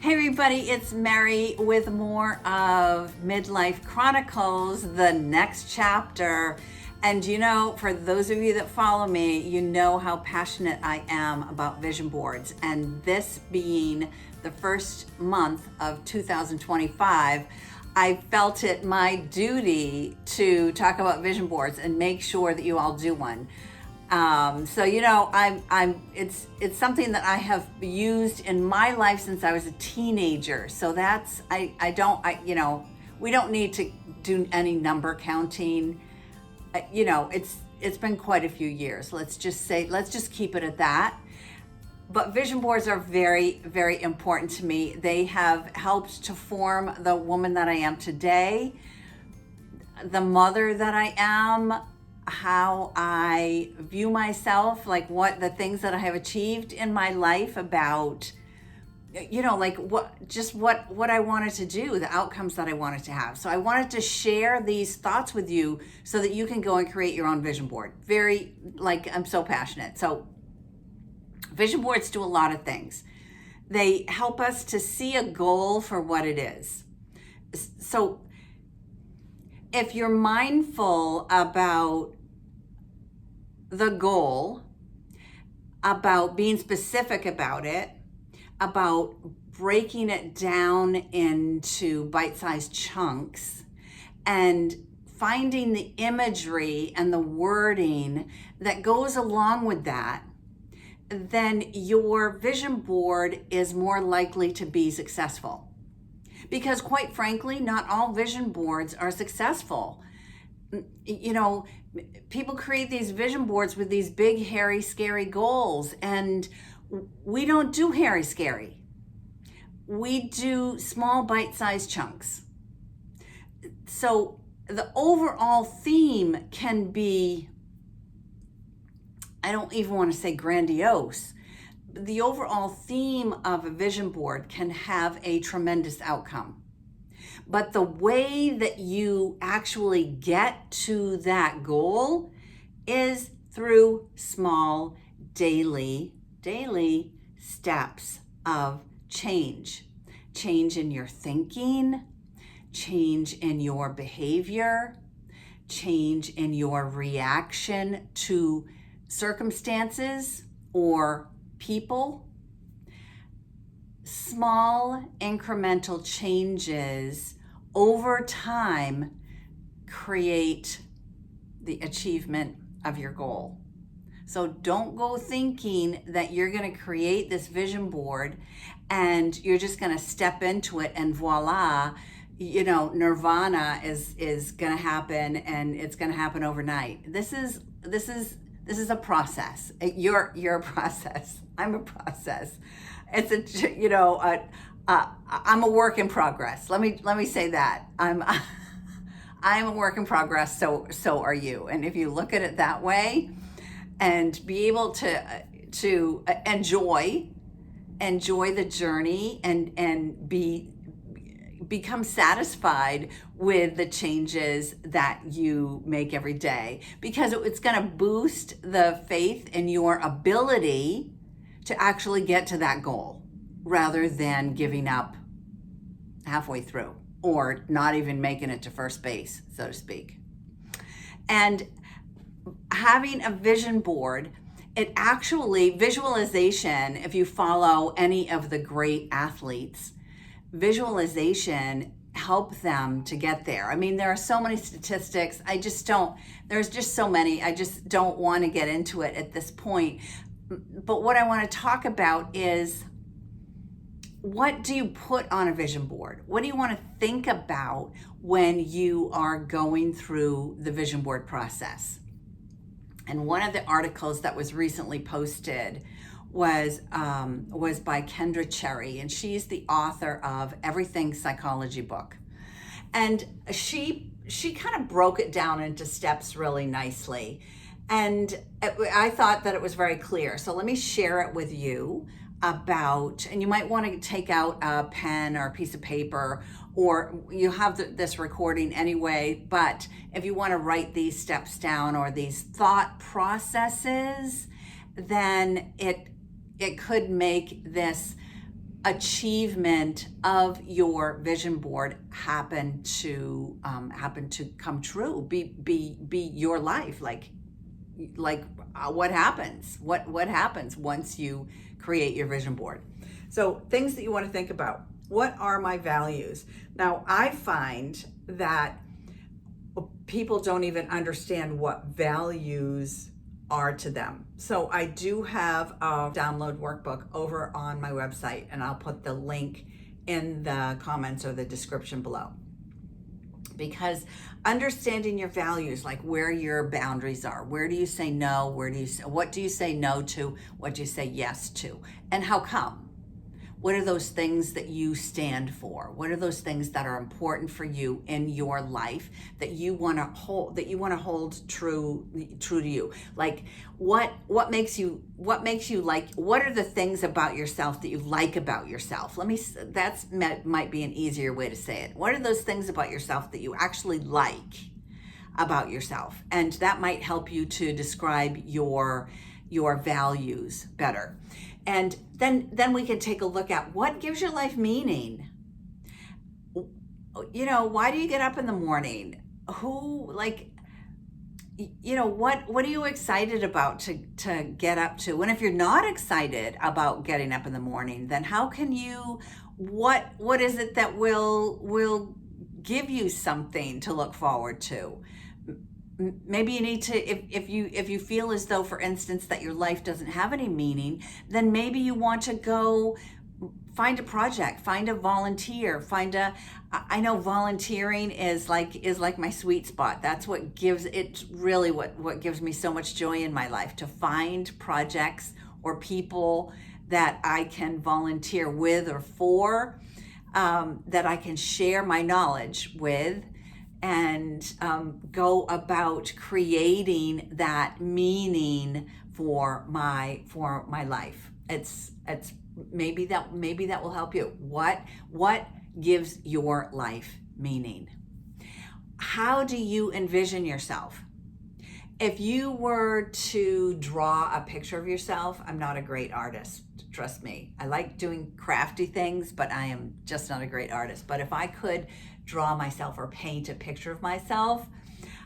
Hey everybody, it's Mary with more of Midlife Chronicles, the next chapter. And for those of you that follow me, you know how passionate I am about vision boards. And this being the first month of 2025, I felt it my duty to talk about vision boards and make sure that you all do one. It's something that I have used in my life since I was a teenager. So we don't need to do any number counting. It's been quite a few years. Let's just keep it at that. But vision boards are very, very important to me. They have helped to form the woman that I am today, the mother that I am, how I view myself, like what the things that I have achieved in my life about, what I wanted to do, the outcomes that I wanted to have. So I wanted to share these thoughts with you so that you can go and create your own vision board. I'm so passionate. So vision boards do a lot of things. They help us to see a goal for what it is. So if you're mindful about the goal, about being specific about it, about breaking it down into bite-sized chunks, and finding the imagery and the wording that goes along with that, then your vision board is more likely to be successful. Because quite frankly, not all vision boards are successful. People create these vision boards with these big, hairy, scary goals, and we don't do hairy, scary. We do small, bite-sized chunks. So the overall theme can be, I don't even want to say grandiose. The overall theme of a vision board can have a tremendous outcome. But the way that you actually get to that goal is through small daily steps of change. Change in your thinking, change in your behavior, change in your reaction to circumstances or people. Small incremental changes over time create the achievement of your goal. So don't go thinking that you're going to create this vision board and you're just going to step into it and voila, nirvana is going to happen and it's going to happen overnight. This is a process. You're a process. I'm a process. It's I'm a work in progress. Let me say that. I'm a work in progress. So are you. And if you look at it that way, and be able to enjoy the journey and become satisfied with the changes that you make every day, because it's going to boost the faith in your ability to actually get to that goal rather than giving up halfway through or not even making it to first base, so to speak. And having a vision board, visualization, if you follow any of the great athletes, visualization help them to get there. I mean, there are so many statistics. There's just so many. I just don't want to get into it at this point. But what I want to talk about is, what do you put on a vision board? What do you want to think about when you are going through the vision board process? And one of the articles that was recently posted was by Kendra Cherry, and she's the author of Everything Psychology book. And she kind of broke it down into steps really nicely. And I thought that it was very clear. So let me share it with you and you might want to take out a pen or a piece of paper, or you have this recording anyway, but if you want to write these steps down or these thought processes, then it could make this achievement of your vision board happen to come true, be your life, what happens once you create your vision board. So things that you want to think about: what are my values? Now, I find that people don't even understand what values are to them. So I do have a download workbook over on my website, and I'll put the link in the comments or the description below. Because understanding your values, like where your boundaries are, where do you say no, what do you say no to, what do you say yes to, and how come? What are those things that you stand for? What are those things that are important for you in your life that you want to hold true to you? Like what makes you like, what are the things about yourself that you like about yourself? Might be an easier way to say it. What are those things about yourself that you actually like about yourself? And that might help you to describe your values better. And then we can take a look at what gives your life meaning. Why do you get up in the morning? What are you excited about to get up to? And if you're not excited about getting up in the morning, then how can you, what is it that will give you something to look forward to? Maybe you need to, if you feel as though, for instance, that your life doesn't have any meaning, then maybe you want to go find a project, find a volunteer, I know volunteering is like my sweet spot. That's what gives me so much joy in my life, to find projects or people that I can volunteer with or for, that I can share my knowledge with, and go about creating that meaning for my life. It's maybe that will help you. What gives your life meaning? How do you envision yourself? If you were to draw a picture of yourself, I'm not a great artist, trust me. I like doing crafty things, but I am just not a great artist. But if I could draw myself or paint a picture of myself,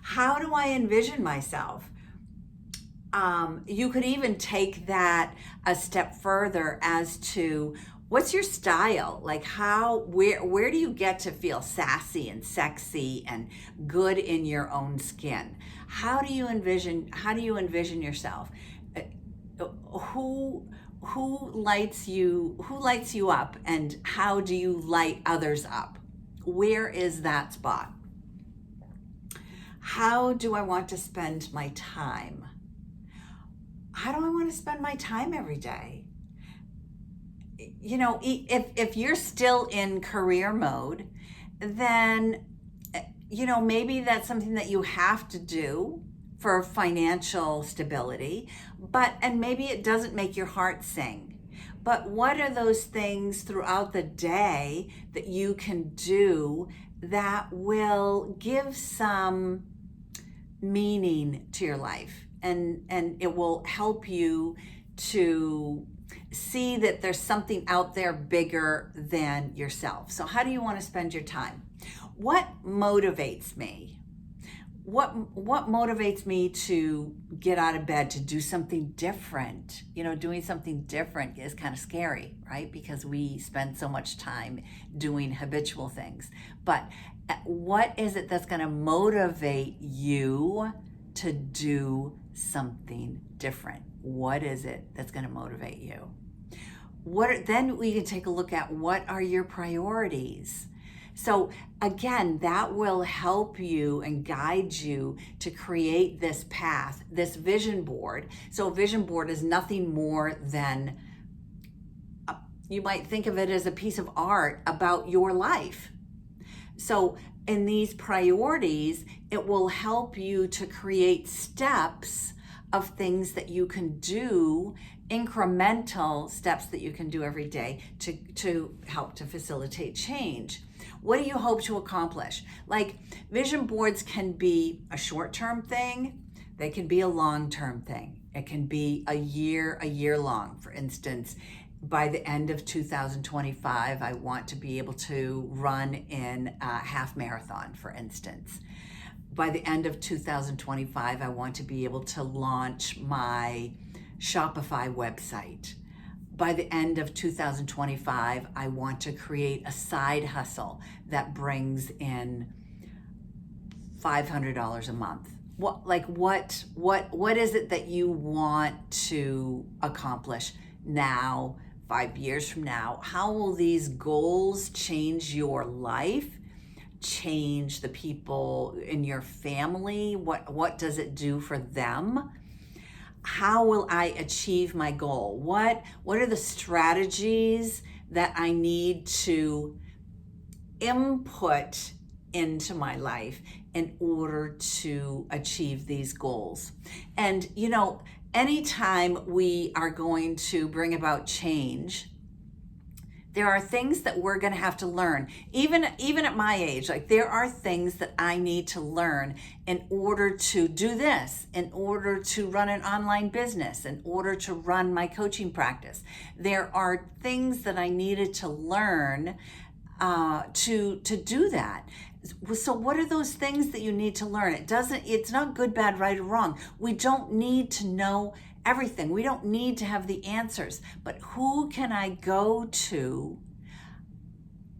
how do I envision myself? You could even take that a step further as to what's your style? Like where do you get to feel sassy and sexy and good in your own skin? How do you envision yourself? Who lights you up, and how do you light others up? Where is that spot? How do I want to spend my time? How do I want to spend my time every day? If you're still in career mode, then maybe that's something that you have to do for financial stability, and maybe it doesn't make your heart sing. But what are those things throughout the day that you can do that will give some meaning to your life, and it will help you to see that there's something out there bigger than yourself? So how do you want to spend your time? What motivates me? What motivates me to get out of bed, to do something different? Doing something different is kind of scary, right? Because we spend so much time doing habitual things. But what is it that's going to motivate you to do something different? What is it that's going to motivate you? Then we can take a look at what are your priorities. So again, that will help you and guide you to create this path, this vision board. So a vision board is nothing more than, you might think of it as a piece of art about your life. So in these priorities, it will help you to create steps of things that you can do, incremental steps that you can do every day to help to facilitate change. What do you hope to accomplish? Like, vision boards can be a short-term thing. They can be a long-term thing. It can be a year long. For instance, by the end of 2025, I want to be able to run in a half marathon, for instance. By the end of 2025, I want to be able to launch my Shopify website. By the end of 2025, I want to create a side hustle that brings in $500 a month. What is it that you want to accomplish now, 5 years from now? How will these goals change your life? Change the people in your family? What does it do for them? How will I achieve my goal? What are the strategies that I need to input into my life in order to achieve these goals? And anytime we are going to bring about change, there are things that we're going to have to learn. Even at my age, like there are things that I need to learn in order to do this, in order to run an online business, in order to run my coaching practice. There are things that I needed to learn to do that. So what are those things that you need to learn? It's not good, bad, right, or wrong. We don't need to know everything. We don't need to have the answers, but who can I go to?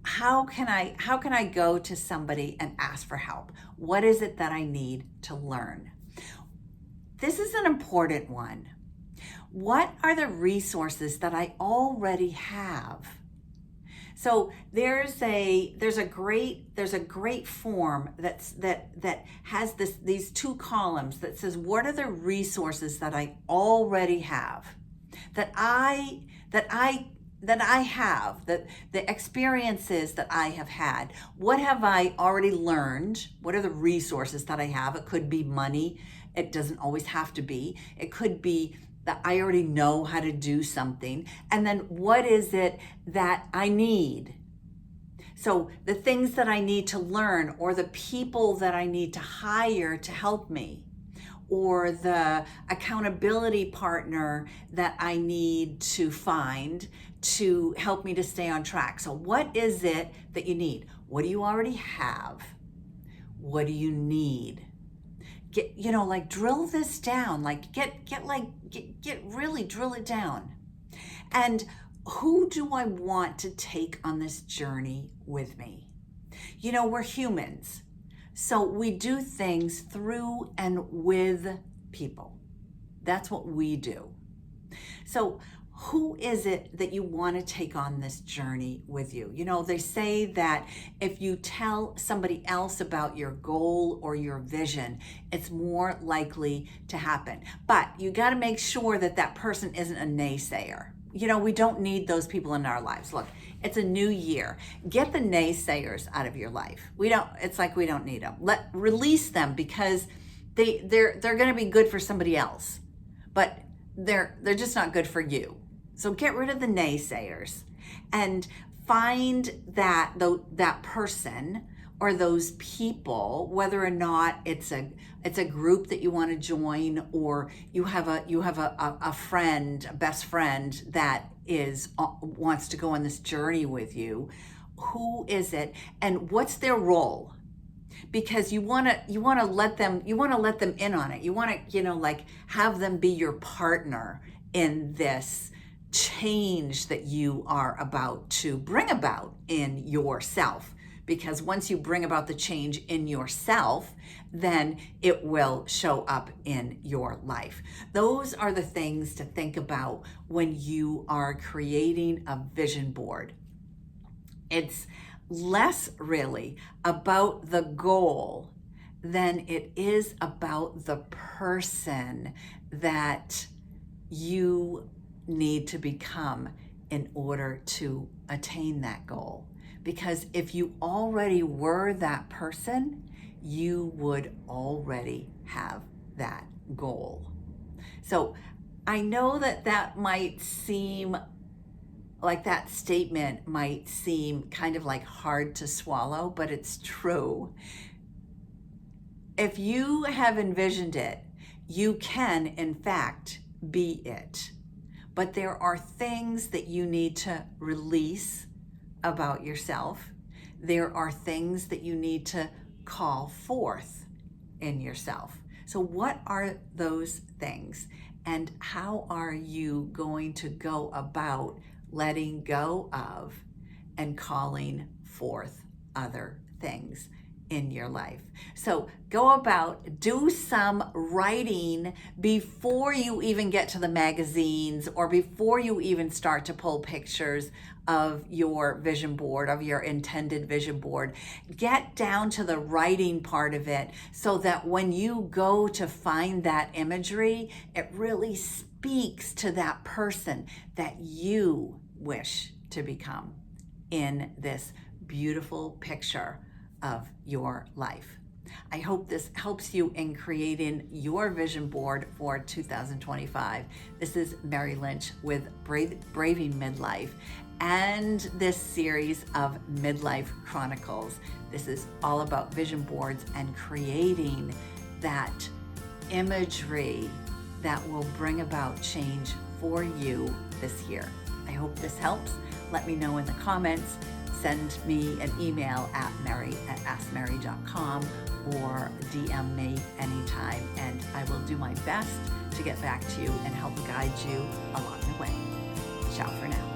How can I go to somebody and ask for help? What is it that I need to learn? This is an important one. What are the resources that I already have? So there's a great form that has these two columns that says, what are the resources that I already have, that I have, the experiences that I have had. What have I already learned? What are the resources that I have? It could be money. It doesn't always have to be. It could be that I already know how to do something. And then what is it that I need? So the things that I need to learn, or the people that I need to hire to help me, or the accountability partner that I need to find to help me to stay on track. So what is it that you need? What do you already have? What do you need? Drill this down, really drill it down. And who do I want to take on this journey with me? We're humans. So we do things through and with people. That's what we do. So who is it that you want to take on this journey with you? They say that if you tell somebody else about your goal or your vision, it's more likely to happen. But you got to make sure that that person isn't a naysayer. We don't need those people in our lives. Look, it's a new year. Get the naysayers out of your life. We don't need them. Release them, because they're going to be good for somebody else, but they're just not good for you. So get rid of the naysayers and find that person or those people, whether or not it's a group that you want to join, or you have a friend, a best friend that wants to go on this journey with you. Who is it, and what's their role? Because you want to let them in on it. You want to have them be your partner in this change that you are about to bring about in yourself. Because once you bring about the change in yourself, then it will show up in your life. Those are the things to think about when you are creating a vision board. It's less really about the goal than it is about the person that you need to become in order to attain that goal. Because if you already were that person, you would already have that goal. So I know that might seem like, that statement might seem kind of like hard to swallow, but it's true. If you have envisioned it, you can in fact be it. but there are things that you need to release about yourself. There are things that you need to call forth in yourself. So what are those things? And how are you going to go about letting go of and calling forth other things in your life? So go about, do some writing before you even get to the magazines or before you even start to pull pictures of your vision board, of your intended vision board. Get down to the writing part of it so that when you go to find that imagery, it really speaks to that person that you wish to become in this beautiful picture of your life. I hope this helps you in creating your vision board for 2025. This is Mary Lynch with Braving Midlife and this series of Midlife Chronicles. This is all about vision boards and creating that imagery that will bring about change for you this year. I hope this helps. Let me know in the comments. Send me an email at mary@askmary.com or DM me anytime, and I will do my best to get back to you and help guide you along the way. Ciao for now.